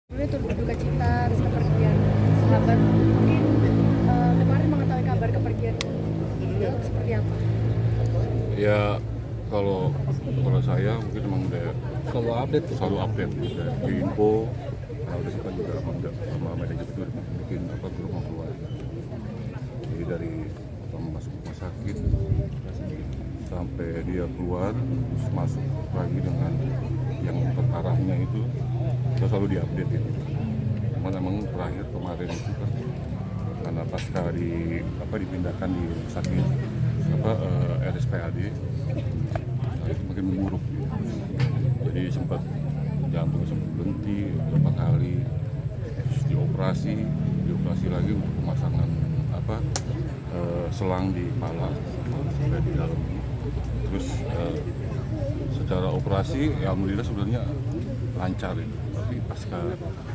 Ini turut berduka cita atas kepergian sahabat. Mungkin kemarin mengetahui kabar kepergian beliau seperti apa? Ya kalau saya mungkin emang udah Selalu update tuh. selalu update udah di info. Kalau udah kita juga emang udah sama manajemen itu udah bikin grup keluar. Jadi dari masuk rumah sakit sampai dia keluar terus masuk lagi dengan yang terparahnya itu kita selalu diupdate itu. Cuman emang terakhir kemarin itu kan karena pasca dipindahkan di rumah sakit RSPAD itu makin memburuk gitu. Jadi sempat jantung sempat berhenti beberapa kali, terus dioperasi lagi untuk pemasangan selang di kepala sampai di dalam. Terus secara operasi ya alhamdulillah sebenarnya lancar itu, tapi pasca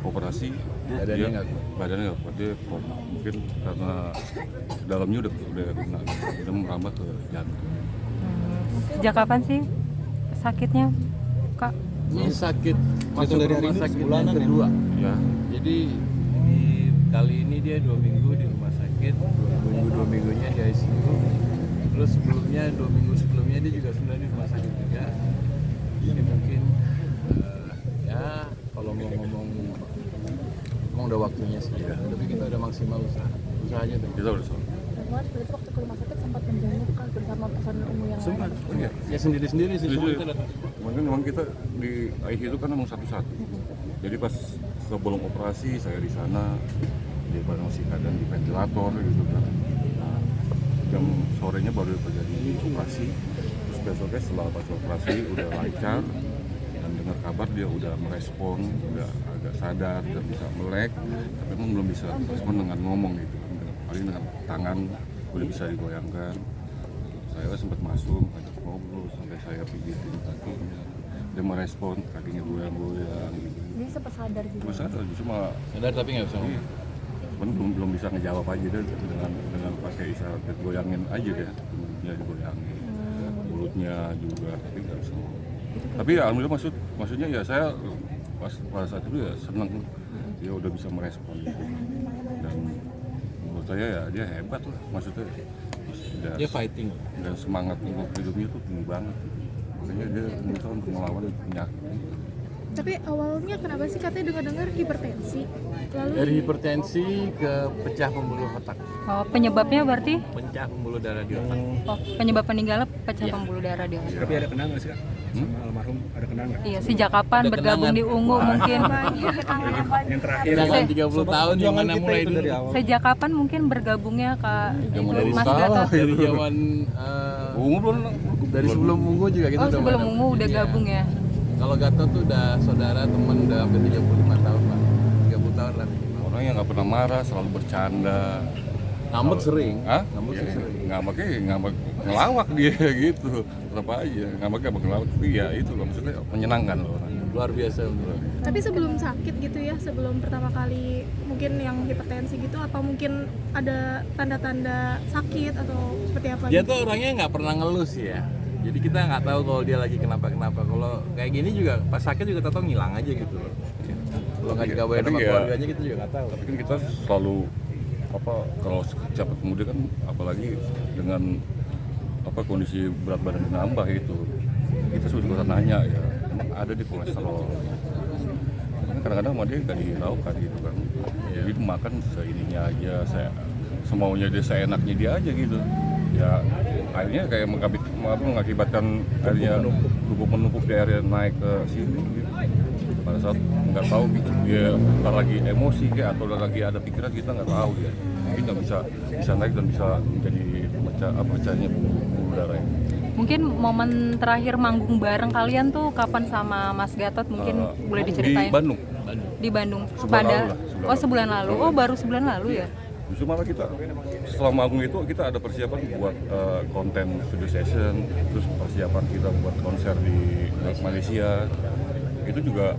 operasi badannya nggak kuat, dia mungkin karena dalamnya udah kena, udah merambah ke jantung. Sejak kapan sih sakitnya, Kak? Ini sakit masuk dari hari rumah ini sakit sebulanan yang ya? kedua. Ya, Jadi kali ini dia 2 minggu di rumah sakit, 2 minggunya di ICU. Terus sebelumnya 2 minggu sebelumnya dia juga sudah di rumah sakit juga. Jadi mungkin ya kalau mau ngomong emang udah waktunya sih. Tapi kita udah maksimal usahanya tuh. kita udah soal. Kemarin berarti waktu ke rumah sakit sempat menjenguk kan bersama personel umum yang Sempat. lain. Ya sendiri-sendiri sih. Semua kita datang. Mungkin memang kita di ICU itu kan memang satu-satu. Jadi pas sebelum operasi saya di sana, dia masih keadaan di ventilator gitu kan. Nah, jam sorenya baru terjadi operasi. Terus besoknya setelah pas operasi udah lancar dan dengar kabar dia udah merespon, udah agak sadar dan bisa melek, tapi memang belum bisa respon dengan ngomong gitu. Paling dengan tangan udah bisa digoyangkan. Saya sempat masuk, ngajak ngobrol sampai saya pijitin kakinya. Dia merespon, kakinya goyang-goyang gitu. Jadi sempat sadar juga. Cuma sadar, cuma Sadar tapi nggak bisa iya, ngomong. cuman belum bisa ngejawab aja dia dengan pakai isyarat goyangin aja dia, mulutnya digoyangin, mulutnya juga, tapi nggak bisa ngomong. Tapi ya alhamdulillah maksudnya ya saya pada saat itu ya senang dia udah bisa merespon gitu. Dan menurut saya ya dia hebat lah, maksudnya Dia fighting. dan semangat untuk hidupnya tuh tinggi banget gitu. Makanya dia berusaha untuk melawan penyakit. Tapi awalnya kenapa sih katanya dengar-dengar hipertensi? Lalu Dari hipertensi ke pecah pembuluh otak, Oh, penyebabnya berarti pecah pembuluh darah di otak. penyebab meninggalnya pecah Iya. pembuluh darah di otak. Tapi ada kenang nggak sih Kak? Sama almarhum ada kenang nggak? Iya, sejak kapan Ada bergabung kenangan. di Ungu mungkin? Yang terakhir Jangan 30 tahun yang mana kita mulai itu dulu. dari awal. Sejak kapan mungkin bergabungnya Kak Yang itu dari Mas sekolah. Gatot? Dari zaman Ungu belum dari sebelum Ungu juga kita Oh, udah sebelum bareng. Ungu udah Iya. gabung ya? Kalau Gatot tuh udah saudara temen udah hampir 35 tahun Pak. 30 tahun lah minimal. orang yang nggak pernah marah, selalu bercanda. Ngambek sering. Hah? Ngambek Ya, sih sering. ngambek ngelawak dia gitu. Tetap aja ngambeknya ngelawak, tapi ya itu loh maksudnya menyenangkan loh orang. Luar biasa bener. tapi sebelum sakit gitu ya, sebelum pertama kali mungkin yang hipertensi gitu, apa mungkin ada tanda-tanda sakit atau seperti apa? Dia gitu? tuh orangnya nggak pernah ngeluh sih ya. Jadi kita nggak tahu kalau dia lagi kenapa-kenapa. Kalau kayak gini juga pas sakit juga tahu ngilang aja gitu loh. Kalau nggak dikabarin Tapi sama ya- keluarganya kita juga nggak tahu. Tapi kan kita selalu kalau cepat kemudian kan apalagi dengan kondisi berat badan nambah itu kita sudah nanya ya emang ada di kolesterol. Karena kadang-kadang sama dia nggak dihiraukan gitu kan. Jadi makan seininya aja, semaunya dia, seenaknya dia aja gitu. Ya akhirnya kayak mengakibatkan akhirnya tubuh menumpuk di area naik ke sini gitu. Pada saat nggak tahu gitu, dia ntar lagi emosi kayak atau lagi ada pikiran kita nggak tahu dia. Mungkin nggak bisa naik dan bisa menjadi pecahnya pembuluh darah. Mungkin momen terakhir manggung bareng kalian tuh kapan sama Mas Gatot mungkin boleh diceritain? Di Bandung. Di Bandung. Sebulan lalu lah, Sebulan lalu. Oh, baru sebulan lalu ya? Justru malah kita setelah manggung itu kita ada persiapan buat konten studio session, terus persiapan kita buat konser di Malaysia. Itu juga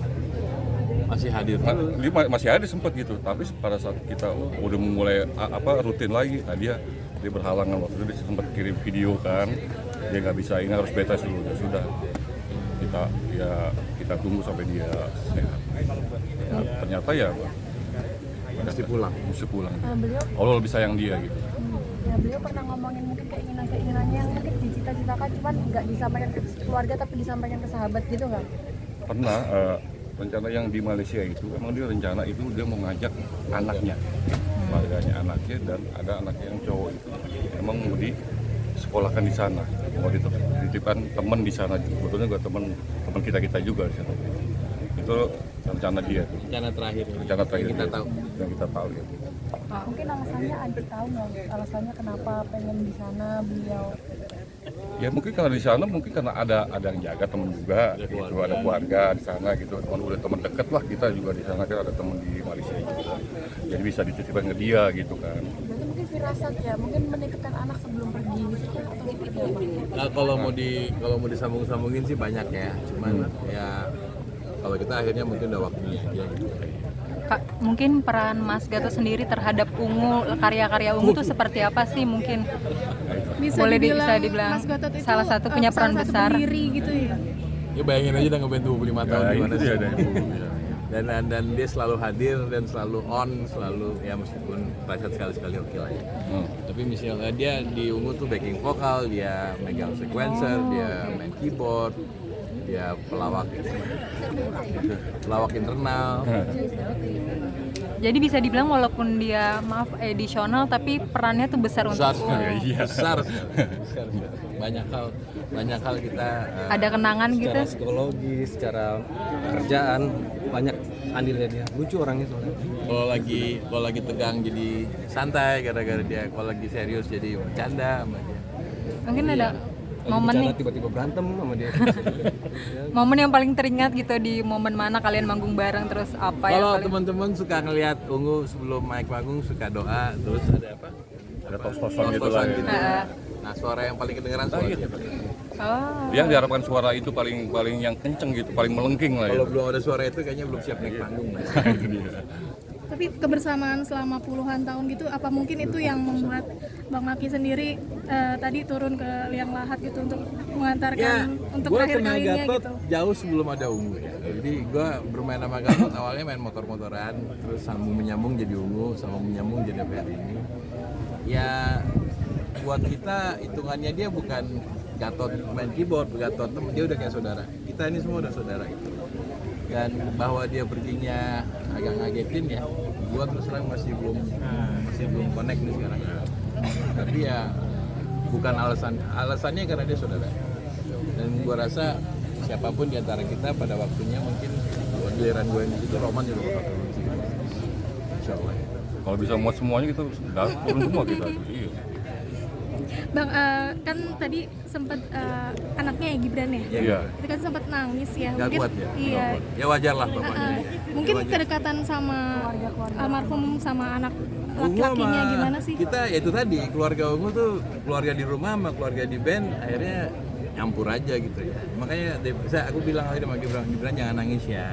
Masih hadir. dia masih ada sempat gitu, tapi pada saat kita udah mulai rutin lagi, nah dia berhalangan. Waktu itu dia sempat kirim video kan, dia nggak bisa, ini harus beta dulu. Ya sudah, kita tunggu sampai dia sehat. ternyata ya Pasti pulang. mesti pulang. Beliau Allah lebih sayang dia gitu. ya beliau pernah ngomongin mungkin keinginannya yang mungkin dicita-citakan cuman nggak disampaikan ke keluarga tapi disampaikan ke sahabat gitu nggak? Pernah rencana yang di Malaysia itu emang dia rencana itu dia mau ngajak anaknya, keluarganya anaknya, dan ada anaknya yang cowok itu emang mau disekolahkan di sana, mau dititipkan teman di sana, sebetulnya juga teman kita juga di sana. Itu rencana dia tuh, Rencana terakhir. rencana terakhir Yang kita dia, tahu. yang kita tahu ya. Mungkin alasannya Andi tahu nggak alasannya kenapa pengen di sana beliau? Ya mungkin karena di sana mungkin karena ada yang jaga, teman juga, gitu, ada keluarga di sana gitu, udah teman dekat lah, kita juga di sana kan ada teman di Malaysia juga, jadi bisa dititipkan ke dia gitu kan. Berarti mungkin firasat ya, mungkin menitipkan anak sebelum pergi gitu kan atau seperti apa? Nah, kalau mau disambung-sambungin sih banyak ya. Cuman ya kalau kita akhirnya mungkin udah waktunya aja gitu. Kak, mungkin peran Mas Gatot sendiri terhadap Ungu, karya-karya Ungu itu seperti apa sih mungkin? Boleh bisa dibilang Mas Gatot itu salah satu punya peran salah satu besar. pendiri gitu ya. Ya bayangin aja udah ngeband 25 tahun Ya, gimana itu sih. dia dari dulu, ya. Dan dia selalu hadir dan selalu on, selalu ya meskipun pleset sekali-sekali oke lah ya. Tapi misalnya dia di Ungu tuh backing vokal, dia megang sequencer, dia main keyboard, dia pelawak internal. Jadi bisa dibilang walaupun dia edisional tapi perannya tuh besar untuk Besar, Ungu. besar, besar. Banyak hal kita Ada kenangan gitu. Secara psikologis, secara kerjaan banyak andilnya dia. Lucu orangnya soalnya. kalau lagi tegang jadi santai gara-gara dia, kalau lagi serius jadi bercanda sama dia. Mungkin ada Lagi momen bicara nih, tiba-tiba berantem sama dia. momen yang paling teringat gitu di momen mana kalian manggung bareng terus apa yang Kalau paling teman-teman suka ngelihat Ungu sebelum naik panggung suka doa, terus ada apa? Ada tos-tosan gitu lah. Tos-tosan Ya. gitu. Nah, suara yang paling kedengeran suara dia. Oh. Yang diharapkan suara itu paling yang kenceng gitu, paling melengking lah Kalau itu. belum ada suara itu kayaknya belum siap naik panggung. Itu dia. Tapi kebersamaan selama puluhan tahun gitu, apa mungkin itu yang membuat Bang Maki sendiri tadi turun ke liang lahat gitu untuk mengantarkan untuk gua akhir kenal kalinya Gatot gitu? jauh sebelum ada Ungu ya. Jadi gue bermain sama Gatot awalnya main motor-motoran, terus sambung menyambung jadi Ungu, sambung menyambung jadi apa hari ini. Ya buat kita hitungannya dia bukan Gatot main keyboard, Gatot dia udah kayak saudara. Kita ini semua udah saudara gitu. Dan bahwa dia perginya agak ngagetin ya, gua terus terang masih belum connect nih sekarang. Tapi ya bukan alasannya karena dia saudara. Dan gua rasa siapapun di antara kita pada waktunya mungkin giliran gue yang itu Roman juga bakal turun sih. Insyaallah. Kalau bisa muat semuanya kita udah turun semua kita. Iya. Bang, kan tadi sempat anaknya ya Gibran ya? Iya. Itu kan sempat nangis ya. Gak kuat ya? Iya. Gak kuat. Ya wajar lah bapaknya. Mungkin Wajar. kedekatan sama almarhum sama anak Ungu laki-lakinya sama gimana sih? kita ya itu tadi keluarga Ungu tuh keluarga di rumah sama keluarga di band akhirnya nyampur aja gitu ya. Makanya aku bilang aja sama Gibran jangan nangis ya.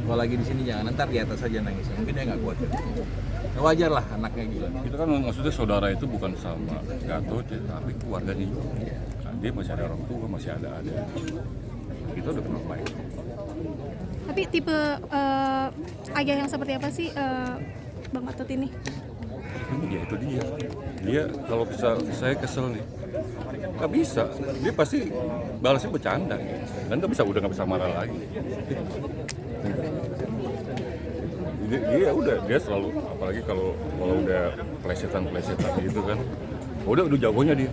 Kalau lagi di sini jangan, ntar di atas aja nangis. Mungkin dia nggak kuat. Ya, wajar lah anaknya gila. Kita kan maksudnya saudara itu bukan sama Gatot ya, tapi keluarganya juga. Nah, dia masih ada orang tua, masih ada. Kita udah kenal baik. Tapi tipe ayah yang seperti apa sih Bang Gatot ini? Ya itu dia. Dia kalau bisa saya kesel nih, nggak bisa. Dia pasti balasnya bercanda dan udah nggak bisa marah lagi. Dia selalu, apalagi kalau udah plesetan gitu kan, udah jagonya dia.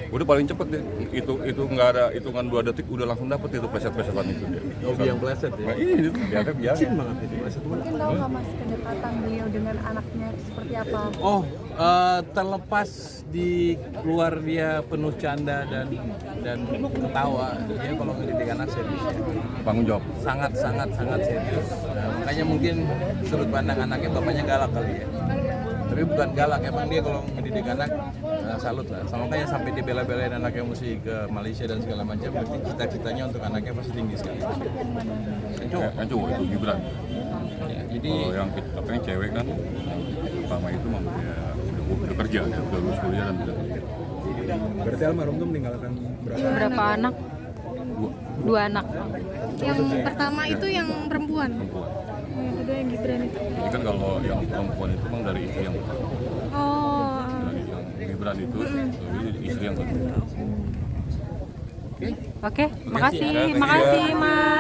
Udah paling cepet deh, itu nggak ada hitungan 2 detik udah langsung dapet itu plesetan itu dia. Hobi yang pleset ya. Nah ini biasa biasa. banget itu pleset. Mungkin tahu nggak mas kedekatan beliau dengan anaknya seperti apa? Oh, terlepas di keluar dia penuh canda dan ketawa, dia kalau ngedidik anak serius. Tanggung jawab. Sangat serius. Nah, makanya mungkin sudut pandang anaknya bapaknya galak kali ya. Tapi bukan galak, emang dia kalau ngedidik anak salut lah. Sama makanya sampai dibela-belain anaknya mesti ke Malaysia dan segala macam. Berarti cita-citanya untuk anaknya pasti tinggi sekali. Yang cowok itu Gibran. Ya, jadi Kalau yang cewek kan pertama itu memang dia udah kerja, dia udah lulus kuliah dan udah kerja. Berarti almarhum tuh meninggalkan berapa? Berapa anak? Dua 2 anak. Yang pertama itu yang perempuan. perempuan. Yang kedua yang Gibran itu. Jadi kan kalau yang perempuan itu memang dari istri yang pertama. Oh, Dari yang Gibran itu dari istri yang kedua. Oke, makasih Mas.